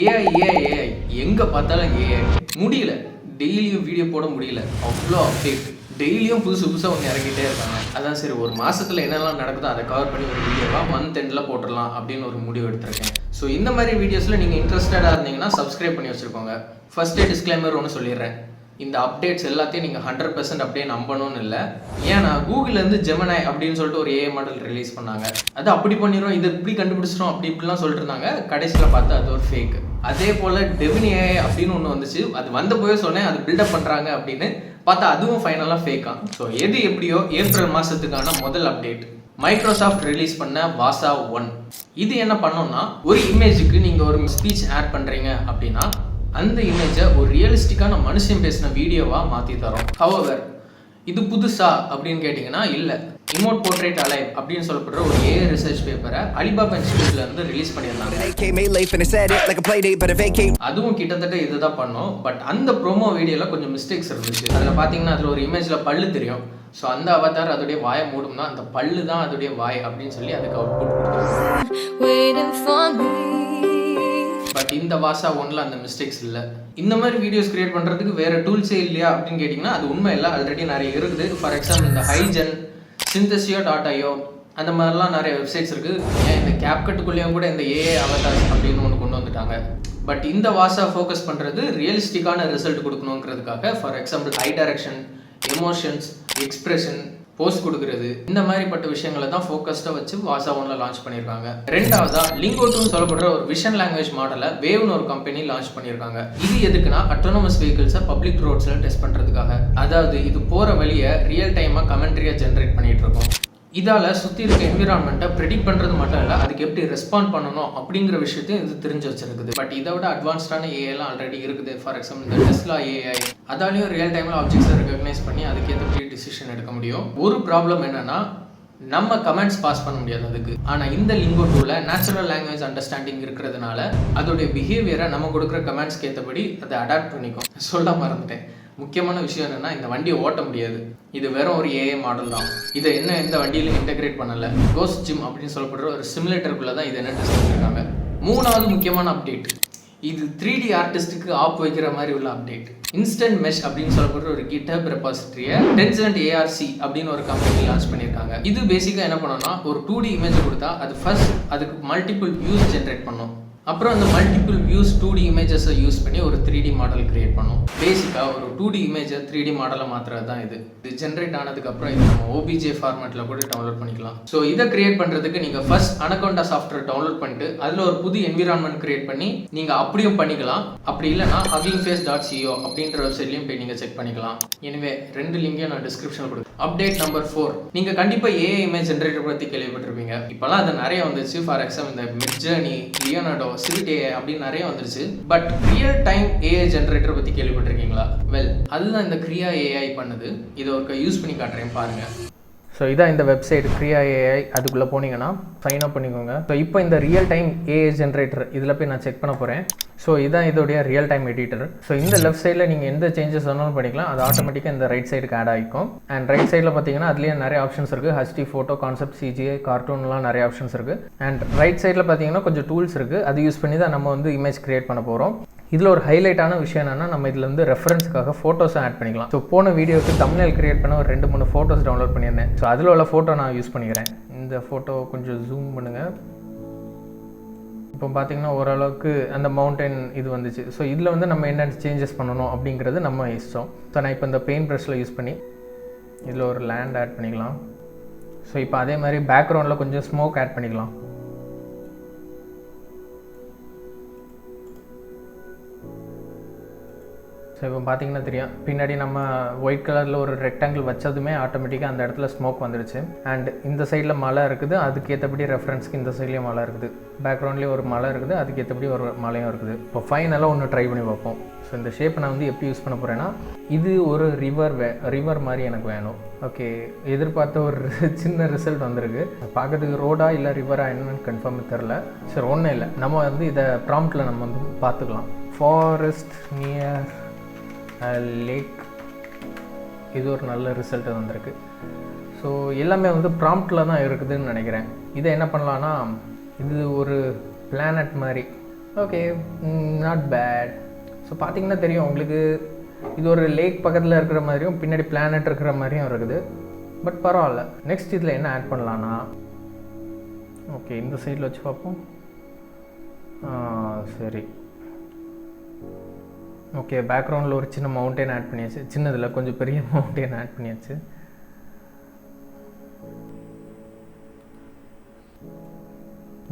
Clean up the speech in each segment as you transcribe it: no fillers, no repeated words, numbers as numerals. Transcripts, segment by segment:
AI எங்கே பார்த்தாலும் AI முடியல. டெய்லியும் வீடியோ போட முடியல, அவ்வளோ அப்டேட். டெய்லியும் புதுசாக ஒன்று இறங்கிட்டே இருக்காங்க. அதான் சரி, ஒரு மாதத்தில் என்னெல்லாம் நடக்குதோ அதை கவர் பண்ணி ஒரு வீடியோவாக மந்த் எண்டில் போட்டுடலாம் அப்படின்னு ஒரு முடிவு எடுத்திருக்கேன். ஸோ இந்த மாதிரி வீடியோஸில் நீங்கள் இன்ட்ரெஸ்டடாக இருந்தீங்கன்னா சப்ஸ்கிரைப் பண்ணி வச்சுருக்கோங்க. ஃபர்ஸ்டே டிஸ்க்ளைமர் ஒன்று சொல்லிடுறேன், இந்த அப்டேட்ஸ் எல்லாத்தையும் நீங்கள் 100% அப்படியே நம்பணும்னு இல்லை. ஏன்னா கூகுள்லேருந்து ஜெமினி அப்படின்னு சொல்லிட்டு ஒரு ஏஐ மாடல் ரிலீஸ் பண்ணாங்க. அது அப்படி பண்ணிடும், இது இப்படி கண்டுபிடிச்சிடும், அப்படி இப்படிலாம் சொல்லிட்டு இருந்தாங்க. கடைசியில் பார்த்தா அது ஒரு ஃபேக். அதே போல் டெமினி ஏஐ அப்படின்னு ஒன்று வந்துச்சு, அது வந்த போய் சொன்னேன் அது பில்டப் பண்ணுறாங்க அப்படின்னு பார்த்தா அதுவும் ஃபைனலாக ஃபேக்காக. ஸோ எது எப்படியோ ஏப்ரல் மாதத்துக்கான முதல் அப்டேட் மைக்ரோசாஃப்ட் ரிலீஸ் பண்ண வாசா 1. இது என்ன பண்ணோம்னா, ஒரு இமேஜுக்கு நீங்கள் ஒரு ஸ்பீச் ஆட் பண்ணுறீங்க அப்படின்னா அந்த இமேஜை ஒரு ரியலிஸ்டிக்கான மனுஷன் பேசின வீடியோவாக மாற்றி தரோம். ஹவவர் இது புதுசா அப்படின்னு கேட்டிங்கன்னா இல்லை. இமோட் போர்ட்ரேட் அலைவ் அப்படின்னு சொல்லப்படுற ஒரு ஏஐ ரிசர்ச் பேப்பரை அலிபாபா இன்ஸ்டியூட்ல இருந்து ரிலீஸ் பண்ணியிருந்தாங்க. அதுவும் கிட்டத்தட்ட இதுதான் பண்ணோம். பட் அந்த ப்ரோமோ வீடியோல கொஞ்சம் மிஸ்டேக்ஸ் இருந்துச்சு. அதில் பார்த்தீங்கன்னா அதில் ஒரு இமேஜ்ல பல்லு தெரியும். ஸோ அந்த அவதார் அதோடைய வாயை மூடும்னா அந்த பல்லு தான் அதோடைய வாய் அப்படின்னு சொல்லி அதுக்கு அவுட்புட் கொடுத்தாங்க. பட் இந்த வாசா 1ல அந்த மிஸ்டேக்ஸ் இல்லை. இந்த மாதிரி வீடியோஸ் கிரியேட் பண்ணுறதுக்கு வேறு டூல்ஸே இல்லையா அப்படின்னு கேட்டிங்கன்னா அது உண்மை இல்லை, ஆல்ரெடி நிறைய இருக்குது. ஃபார் எக்ஸாம்பிள் இந்த ஹைஜன், Synthesio.io அந்த மாதிரிலாம் நிறைய வெப்சைட்ஸ் இருக்குது. ஏன் இந்த கேப்கட்டுக்குள்ளேயும் கூட இந்த ஏஐ அவதார்ஸ் அப்படின்னு ஒன்று கொண்டு வந்துட்டாங்க. பட் இந்த வாசா ஃபோக்கஸ் பண்ணுறது ரியலிஸ்டிக்கான ரிசல்ட் கொடுக்கணுங்கிறதுக்காக. For example eye direction, emotions, expression, post கொடுக்குறது, இந்த மாதிரிப்பட்ட விஷயங்களை தான் ஃபோக்கஸ்டாக வச்சு வாசா 1ல லான்ச் பண்ணியிருக்காங்க. ரெண்டாவதா லிங்கோ 2 சொல்லப்படுற ஒரு விஷன் லாங்குவேஜ் மாடலை வேவ்னு ஒரு கம்பெனி லான்ச் பண்ணியிருக்காங்க. இது எதுக்குன்னா அட்டானமஸ் வெஹிக்கிள்ஸை பப்ளிக் ரோட்ஸில் டெஸ்ட் பண்ணுறதுக்காக. அதாவது இது போகிற வழியை ரியல் டைமாக கமெண்ட்ரியாக ஜென்ரேட் பண்ணிட்டு இருக்கோம். இதால் சுற்றி இருக்க என்விரான்மெண்ட்டை ப்ரெடிக்ட் பண்ணுறது மட்டும் இல்லை, அதுக்கு எப்படி ரெஸ்பாண்ட் பண்ணணும் அப்படிங்கிற விஷயத்தையும் இது தெரிஞ்சு வச்சிருக்குது. பட் இதை விட அட்வான்ஸ்டான ஏஐலாம் ஆல்ரெடி இருக்குது. ஃபார் எக்ஸாம்பிள் இந்த டெஸ்லா ஏஐ, அதாலையும் ரியல் டைமில் ஆப்ஜெக்ட்ஸை ரெகக்னைஸ் பண்ணி அதுக்கேற்ற டிசிஷன் எடுக்க முடியும். ஒரு ப்ராப்ளம் என்னன்னா, நம்ம கமெண்ட்ஸ் பாஸ் பண்ண முடியாது அதுக்கு. ஆனால் இந்த லிங்கோ 2ல நேச்சுரல் லாங்குவேஜ் அண்டர்ஸ்டாண்டிங் இருக்கிறதுனால அதோடைய பிஹேவியரை நம்ம கொடுக்குற கமெண்ட்ஸ்க்கு ஏற்றபடி அதை அடாப்ட் பண்ணிக்கும். சொல்ல மறந்துட்டேன், முக்கியமான விஷயம் என்னன்னா, இந்த வண்டியை ஓட்ட முடியாது. இது வெறும் ஒரு ஏஐ மாடல் தான். இதை என்ன எந்த வண்டியிலும் இன்டெகிரேட் பண்ணல. கோஸ்ட் ஜிம் அப்படின்னு சொல்லப்படுற ஒரு சிமுலேட்டருக்குள்ள தான் இதை என்ன டெஸ்ட் பண்ணிருக்காங்க. மூணாவது முக்கியமான அப்டேட், இது 3D ஆர்டிஸ்டுக்கு ஆப் வைக்கிற மாதிரி உள்ள அப்டேட். இன்ஸ்டன்ட் மெஷ் அப்படின்னு சொல்லப்படுற ஒரு GitHub ரெபாசிட்டரியை Tencent ARC அப்படின்னு ஒரு கம்பெனி லான்ச் பண்ணியிருக்காங்க. இது பேசிக்காக என்ன பண்ணோம்னா, ஒரு 2D இமேஜ் கொடுத்தா அது ஃபர்ஸ்ட் அதுக்கு மல்டிபிள் வியூஸ் ஜென்ரேட் பண்ணும். அப்புறம் அந்த மல்டிபிள் வியூஸ் 2D இமேஜஸை யூஸ் பண்ணி ஒரு 3D மாடல் கிரியேட் பண்ணும். பேசிக்காக ஒரு 2D இமேஜை 3D மாடலை மாற்றுறது தான் இது. ஜென்ரேட் ஆனதுக்கப்புறம் இது நம்ம OBJ ஃபார்மேட்டில் கூட டவுன்லோட் பண்ணிக்கலாம். ஸோ இதை கிரியேட் பண்ணுறதுக்கு நீங்கள் ஃபர்ஸ்ட் அனகோண்டா சாஃப்ட்வேர் டவுன்லோட் பண்ணிட்டு அதில் ஒரு புது என்விரான்மெண்ட் கிரியேட் பண்ணி நீங்கள் அப்படியும் பண்ணிக்கலாம். அப்படி இல்லைனா huggingface.co அப்படின்ற வெப்சைட்லையும் போய் நீங்கள் செக் பண்ணிக்கலாம். எனவே 2 லிங்கையும் நான் டிஸ்கிரிப்ஷனில் கொடுக்குறேன். அப்டேட் நம்பர் 4, நீங்கள் கண்டிப்பாக ஏஐ இமேஜ் ஜென்ரேட்டர் பற்றி கேள்விப்பட்டிருப்பீங்க. இப்போலாம் அது நிறைய வந்துச்சு. ஃபார் எக்ஸாம்பிள் இந்த மிட்ஜர்னி, லியோனார்டோ, சிவிட் ஏஐ அப்படின்னு நிறைய வந்துருச்சு. But real time AI generator பற்றி கேள்விப்பட்டிருக்கீங்களா? வெல், அதுதான் இந்த கிரியா ஏஐ பண்ணுது. இதை ஒரு யூஸ் பண்ணி காட்டுறேன் பாருங்க. ஸோ இதான் இந்த வெப்சைட் கிரியா ஏஐ. அதுக்குள்ளே போனீங்கன்னா சைன் அப் பண்ணிக்கோங்க. ஸோ இப்போ இந்த ரியல் டைம் ஏஐ ஜென்ரேட்டர் இதில் போய் நான் செக் பண்ண போகிறேன். ஸோ இதான் இதோடைய ரியல் டைம் எடிட்டர். ஸோ இந்த லெஃப்ட் சைடில் நீங்கள் எந்த சேஞ்சஸ் வேணாலும் பண்ணிக்கலாம். அது ஆட்டோமேட்டிக்காக இந்த ரைட் சைடுக்கு ஆட் ஆகிக்கும். அண்ட் ரைட் சைடில் பார்த்தீங்கன்னா அதுலேயே நிறைய ஆப்ஷன்ஸ் இருக்குது. HD ஃபோட்டோ, கான்செப்ட், CGI, கார்ட்டூன்லாம் நிறைய ஆப்ஷன்ஸ் இருக்குது. அண்ட் ரைட் சைடில் பார்த்தீங்கன்னா கொஞ்சம் டூல்ஸ் இருக்குது. அது யூஸ் பண்ணி தான் நம்ம வந்து இமேஜ் கிரியேட் பண்ண போகிறோம். இதில் ஒரு ஹைலைட்டான விஷயம் என்னென்னா, நம்ம இதில் வந்து ரெஃபரன்ஸுக்காக ஃபோட்டோஸும் ஆட் பண்ணிக்கலாம். ஸோ போன வீடியோவுக்கு தம்ப்நெயில் கிரியேட் பண்ண ஒரு 2-3 ஃபோட்டோஸ் டவுன்லோட் பண்ணியிருந்தேன். ஸோ அதில் உள்ள ஃபோட்டோ நான் யூஸ் பண்ணிக்கிறேன். இந்த ஃபோட்டோ கொஞ்சம் ஜூம் பண்ணுங்கள். இப்போ பார்த்தீங்கன்னா ஓரளவுக்கு அந்த மவுண்டன் இது வந்துச்சு. ஸோ இதில் வந்து நம்ம என்ன சேஞ்சஸ் பண்ணணும் அப்படிங்கிறது நம்ம இஷ்டம். ஸோ நான் இப்போ இந்த பெயிண்ட் ப்ரஷில் யூஸ் பண்ணி இதில் ஒரு லேண்ட் ஆட் பண்ணிக்கலாம். ஸோ இப்போ அதே மாதிரி பேக்ரவுண்டில் கொஞ்சம் ஸ்மோக் ஆட் பண்ணிக்கலாம். ஸோ இப்போ பார்த்தீங்கன்னா தெரியும், பின்னாடி நம்ம ஒயிட் கலரில் ஒரு ரெக்டாங்கிள் வச்சதுமே ஆட்டோமேட்டிக்காக அந்த இடத்துல ஸ்மோக் வந்துருச்சு. அண்ட் இந்த சைடில் மலை இருக்குது, அதுக்கேற்றபடி ரெஃபரன்ஸ்க்கு இந்த சைட்லேயும் மலை இருக்குது. பேக்ரவுண்ட்லேயும் ஒரு மலை இருக்குது, அதுக்கேற்றபடி ஒரு மலையும் இருக்குது. இப்போ ஃபைனலாக ஒன்று ட்ரை பண்ணி பார்ப்போம். ஸோ இந்த ஷேப்பை நான் வந்து எப்படி யூஸ் பண்ண போகிறேன்னா, இது ஒரு ரிவர் மாதிரி எனக்கு வேணும். ஓகே, எதிர்பார்த்த ஒரு சின்ன ரிசல்ட் வந்திருக்கு. பார்க்கறதுக்கு ரோடா இல்லை ரிவரா என்னன்னு கன்ஃபார்ம் தெரில. சரி, ஒன்றும் இல்லை, நம்ம வந்து இதை ப்ராம்ப்டில் நம்ம வந்து பார்த்துக்கலாம். ஃபாரஸ்ட் நியர் லேக், இது ஒரு நல்ல ரிசல்ட் வந்திருக்கு. ஸோ எல்லாமே வந்து ப்ராம்ப்டில் தான் இருக்குதுன்னு நினைக்கிறேன். இதை என்ன பண்ணலான்னா, இது ஒரு பிளானட் மாதிரி ஓகே, நாட் பேட். ஸோ பார்த்தீங்கன்னா தெரியும் உங்களுக்கு, இது ஒரு லேக் பக்கத்தில் இருக்கிற மாதிரியும் பின்னாடி பிளானட் இருக்கிற மாதிரியும் இருக்குது. பட் பரவாயில்ல. நெக்ஸ்ட் இதில் என்ன ஆட் பண்ணலான்னா, ஓகே இந்த சைடில் வச்சு பார்ப்போம். சரி, ஓகே பேக்ரவுண்டில் ஒரு சின்ன மவுண்டெயின் ஆட் பண்ணியாச்சு. சின்னதில் கொஞ்சம் பெரிய மவுண்டெயின் ஆட் பண்ணியாச்சு.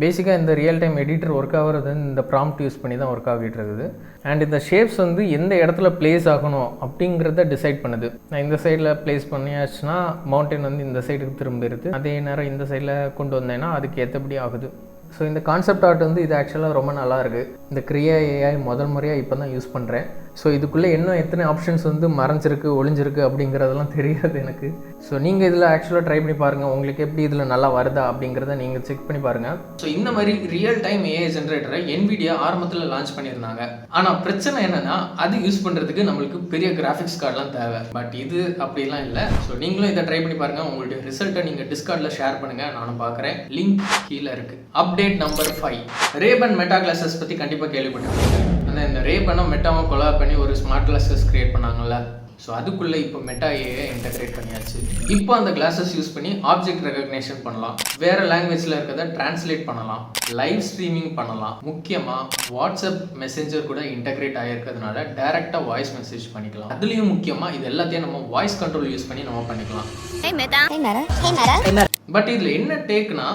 பேசிக்காக இந்த ரியல் டைம் எடிட்டர் ஒர்க் ஆகிறது இந்த ப்ராம்ப்ட் யூஸ் பண்ணி தான் ஒர்க் ஆகிட்டு இருக்குது. அண்ட் இந்த ஷேப்ஸ் வந்து எந்த இடத்துல பிளேஸ் ஆகணும் அப்படிங்கிறத டிசைட் பண்ணுது. நான் இந்த சைடில் பிளேஸ் பண்ணியாச்சுன்னா மவுண்டைன் வந்து இந்த சைடுக்கு திரும்பிடுது. அதே நேரம் இந்த சைடில் கொண்டு வந்தேன்னா அதுக்கு ஏற்றபடி ஆகுது. ஸோ இந்த கான்செப்ட் ஆர்ட் வந்து இது ஆக்சுவலாக ரொம்ப நல்லா இருக்குது. இந்த கிரியா ஏஐ முதல் முறையாக இப்போ தான் யூஸ் பண்ணுறேன். ஸோ இதுக்குள்ளே இன்னும் எத்தனை ஆப்ஷன்ஸ் வந்து மறைஞ்சிருக்கு ஒளிஞ்சிருக்கு அப்படிங்கிறதெல்லாம் தெரியாது எனக்கு. ஸோ நீங்கள் இதில் ஆக்சுவலாக ட்ரை பண்ணி பாருங்கள், உங்களுக்கு எப்படி இதில் நல்லா வருதா அப்படிங்கிறத நீங்கள் செக் பண்ணி பாருங்கள். ஸோ இந்த மாதிரி ரியல் டைம் ஏஐ ஜென்ரேட்டரை NVIDIA ஆரம்பத்தில் லான்ச் பண்ணியிருந்தாங்க. ஆனால் பிரச்சனை என்னென்னா அது யூஸ் பண்ணுறதுக்கு நம்மளுக்கு பெரிய கிராஃபிக்ஸ் கார்டெலாம் தேவை. பட் இது அப்படிலாம் இல்லை. ஸோ நீங்களும் இதை ட்ரை பண்ணி பாருங்கள். உங்களுடைய ரிசல்ட்டை நீங்கள் டிஸ்கார்டில் ஷேர் பண்ணுங்கள், நானும் பார்க்குறேன். லிங்க் கீழே இருக்குது. அப்டேட் நம்பர் 5, ரேபன் மெட்டா கிளாஸஸ் பற்றி கண்டிப்பாக கேள்விப்பட்டிருக்கீங்க. ஆனால் இந்த ரேபனும் மெட்டாவும் கொலாப் பண்ணி ஒரு ஸ்மார்ட் கிளாஸஸ் கிரியேட் பண்ணாங்கல்ல. ஸோ அதுக்குள்ளே இப்போ மெட்டா ஏஐ இன்டகிரேட் பண்ணியாச்சு. இப்போ அந்த கிளாஸஸ் யூஸ் பண்ணி ஆப்ஜெக்ட் ரெகக்னேஷன் பண்ணலாம், வேறு லாங்குவேஜில் இருக்கிறத டிரான்ஸ்லேட் பண்ணலாம், லைவ் ஸ்ட்ரீமிங் பண்ணலாம். முக்கியமாக வாட்ஸ்அப் மெசேஞ்சர் கூட இன்டகிரேட் ஆகிருக்கிறதுனால டைரெக்டாக வாய்ஸ் மெசேஜ் பண்ணிக்கலாம். அதுலேயும் முக்கியமாக இது எல்லாத்தையும் நம்ம வாய்ஸ் கண்ட்ரோல் யூஸ் பண்ணி நம்ம பண்ணிக்கலாம். பட் இதில் என்ன டேக்னா,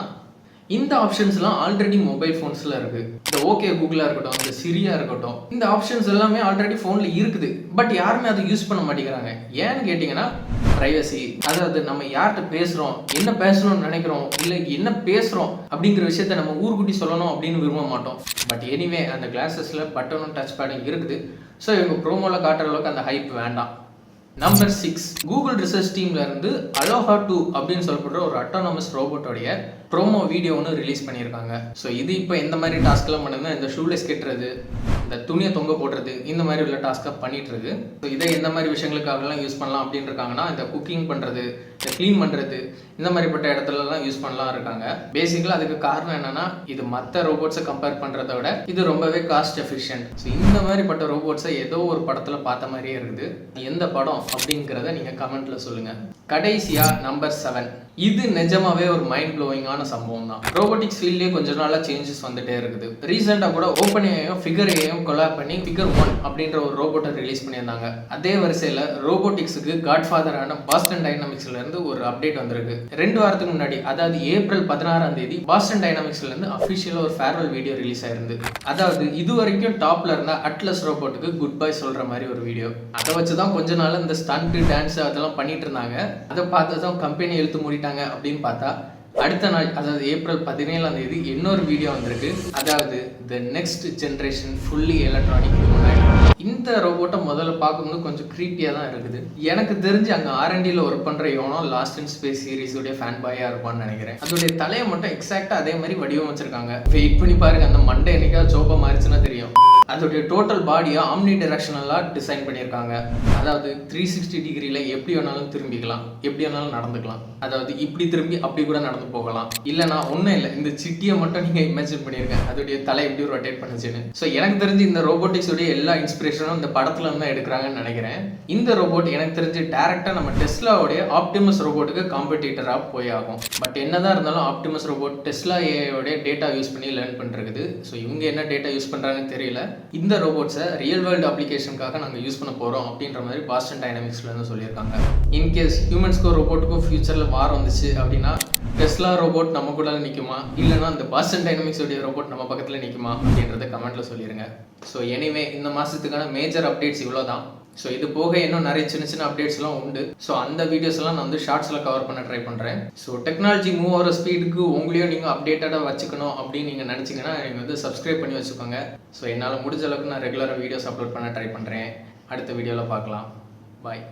இந்த ஆப்ஷன்ஸ்லாம் ஆல்ரெடி மொபைல் ஃபோன்ஸில் இருக்குது. இந்த ஓகே கூகுளாக இருக்கட்டும், இந்த சிரியாக இருக்கட்டும், இந்த ஆப்ஷன்ஸ் எல்லாமே ஆல்ரெடி ஃபோனில் இருக்குது. பட் யாருமே அதை யூஸ் பண்ண மாட்டேங்கிறாங்க. ஏன்னு கேட்டிங்கன்னா ப்ரைவசி. அதாவது நம்ம யார்கிட்ட பேசுகிறோம், என்ன பேசணும்னு நினைக்கிறோம், இல்லை என்ன பேசுகிறோம் அப்படிங்கிற விஷயத்த நம்ம ஊர்குட்டி சொல்லணும் அப்படின்னு விரும்ப மாட்டோம். பட் எனிவே அந்த கிளாஸஸில் பட்டனும் டச் பேடும் இருக்குது. ஸோ இவங்க ப்ரோமோவில் காட்டுற அளவுக்கு அந்த ஹைப் வேண்டாம். நம்பர் 6, கூகுள் ரிசர்ச் டீம்ல இருந்து அலோஹா 2 அப்படின்னு சொல்லப்படுற ஒரு அட்டானமஸ் ரோபோட்டோடைய ப்ரோமோ வீடியோ ஒன்று ரிலீஸ் பண்ணியிருக்காங்க. ஸோ இது இப்போ எந்த மாதிரி டாஸ்க்லாம் பண்ணுதுன்னா, இந்த ஷூலெஸ் கட்டுறது, இந்த துணியை தொங்க போடுறது, இந்த மாதிரி உள்ள டாஸ்க்காக பண்ணிட்டு இருக்கு. ஸோ இதை எந்த மாதிரி விஷயங்களுக்காகலாம் யூஸ் பண்ணலாம் அப்படின்னு இருக்காங்கன்னா, இந்த குக்கிங் பண்ணுறது, இந்த க்ளீன் பண்ணுறது, இந்த மாதிரிப்பட்ட இடத்துலலாம் யூஸ் பண்ணலாம் இருக்காங்க. பேசிக்கலாக அதுக்கு காரணம் என்னன்னா, இது மற்ற ரோபோட்ஸை கம்பேர் பண்ணுறத விட இது ரொம்பவே காஸ்ட் எஃபிஷியன்ட். ஸோ இந்த மாதிரிப்பட்ட ரோபோட்ஸை ஏதோ ஒரு படத்தில் பார்த்த மாதிரியே இருக்குது. எந்த படம் அப்படிங்கிறத நீங்கள் கமெண்ட்டில் சொல்லுங்கள். கடைசியாக நம்பர் 7, இது நிஜமாவே ஒரு மைண்ட் ப்ளோயிங்கான சம்பவம் தான். ரோபோட்டிக்ஸ் ஃபீல்ட்லேயே கொஞ்ச நாளாக சேஞ்சஸ் வந்துட்டே இருக்குது. ரீசெண்டாக கூட ஓப்பன்ஏஐயும் ஃபிகர்-ஏஐயும் கொலாப் பண்ணி ஃபிகர் 1 அப்படின்ற ஒரு ரோபோட்டை ரிலீஸ் பண்ணியிருந்தாங்க. அதே வரிசையில் ரோபோட்டிக்ஸுக்கு காட்ஃபாதரான பாஸ்டன் டைனமிக்ஸ்ல இருந்து ஒரு அப்டேட் வந்திருக்கு. 2 வாரத்துக்கு முன்னாடி, அதாவது ஏப்ரல் 16 பாஸ்டன் டைனமிக்ஸ்ல இருந்து அஃபிஷியலாக ஒரு ஃபேர்வெல் வீடியோ ரிலீஸ் ஆயிருந்து. அதாவது இது வரைக்கும் டாப்ல இருந்த அட்லஸ் ரோபோட்டுக்கு குட் பை சொல்ற மாதிரி ஒரு வீடியோ. அதை வச்சு தான் கொஞ்ச நாள் இந்த ஸ்டண்ட் டான்ஸ் அதெல்லாம் பண்ணிட்டு இருந்தாங்க. அதை பார்த்து தான் கம்பெனி இழுத்து மூடிட்டாங்க அப்படின்னு பார்த்தா, அடுத்த நாள் அதாவது ஏப்ரல் 17 இன்னொரு வீடியோ வந்திருக்கு. அதாவது the next generation fully electronic humanoid. இந்த ரோபோட்டை முதல்ல பார்க்கும்போது கொஞ்சம் க்ரீப்பியாக தான் இருக்குது. எனக்கு தெரிஞ்சு அங்கே R&Dல ஒர்க் பண்ணுற எவனோ லாஸ்ட் இன் ஸ்பேஸ் சீரிஸோடைய ஃபேன் பாயாக இருப்பான்னு நினைக்கிறேன். அதோடைய தலையை மட்டும் எக்ஸாக்டாக அதே மாதிரி வடிவமைச்சிருக்காங்க. வெயிட் பண்ணி பாருங்க, அந்த மண்டை என்னைக்காவது சோப்பா மாறிச்சுன்னா தெரியும். அதோடைய டோட்டல் பாடியை ஆம்னி டைரக்ஷனலாக டிசைன் பண்ணியிருக்காங்க. அதாவது 360 டிகிரியில் எப்படி வேணாலும் திரும்பிக்கலாம், எப்படி வேணாலும் நடந்துக்கலாம். அதாவது இப்படி திரும்பி அப்படி கூட நடந்து போகலாம். இல்லைனா ஒன்றும் இல்லை, இந்த சிட்டியை மட்டும் நீங்கள் இமேஜின் பண்ணியிருக்கேன் அதோடைய தலை எப்படி ரொட்டேட் பண்ணுச்சுன்னு. ஸோ எனக்கு தெரிஞ்சு இந்த ரோபோட்டிக்ஸோடைய எல்லா இன்ஸ்பிரேஷனும் இந்த படத்துல இருந்து எடுக்கிறாங்கன்னு நினைக்கிறேன். இந்த ரோபோட் எனக்கு தெரிஞ்சு டேரக்டா நம்ம டெஸ்லாவுடைய ஆப்டிமஸ் ரோபோட்டுக்கு காம்படிட்டராக போய் ஆகும். பட் என்னதான் இருந்தாலும் ஆப்டிமஸ் ரோபோட் டெஸ்லா ஏஐயோட டேட்டா யூஸ் பண்ணி லேர்ன் பண்ணிருக்குது. ஸோ இவங்க என்ன டேட்டா யூஸ் பண்றாங்கன்னு தெரியல. இந்த ரோபோட்ஸை ரியல் வேர்ல்டு அப்ளிகேஷனுக்காக நாங்கள் யூஸ் பண்ண போறோம் அப்படின்ற மாதிரி பாஸ்டன் டைனமிக்ஸ்ல இருந்து சொல்லியிருக்காங்க. இன்கேஸ் ஹியூமன்ஸ்க்கோ ரோபோட்டுக்கும் ஃபியூச்சர்ல வார் வந்துச்சு அப்படின்னா, டெஸ்லா ரோபோட் நம்ம கூட நிற்குமா, இல்லைனா அந்த பாஸ்டன் டைனமிக்ஸோடைய ரோபோட் நம்ம பக்கத்தில் நிற்குமா அப்படின்றத கமெண்ட்ல சொல்லிடுங்க. ஸோ எனிவே இந்த மாதத்துக்கான மேஜர் அப்டேட்ஸ் இவ்வளோ தான். ஸோ இது போக இன்னும் நிறைய சின்ன சின்ன அப்டேட்ஸ்லாம் உண்டு. ஸோ அந்த வீடியோஸ்லாம் நான் வந்து ஷார்ட்ஸில் கவர் பண்ண ட்ரை பண்ணுறேன். ஸோ டெக்னாலஜி மூவ் ஆகிற ஸ்பீடுக்கு உங்களையும் நீங்கள் அப்டேட்டடாக வச்சுக்கணும் அப்படின்னு நீங்கள் நினச்சிங்கன்னா நீங்கள் வந்து சப்ஸ்கிரைப் பண்ணி வச்சுக்கோங்க. ஸோ என்னால் முடிஞ்ச அளவுக்கு நான் ரெகுலராக வீடியோஸ் அப்லோட் பண்ண ட்ரை பண்ணுறேன். அடுத்த வீடியோவில் பார்க்கலாம். பாய்.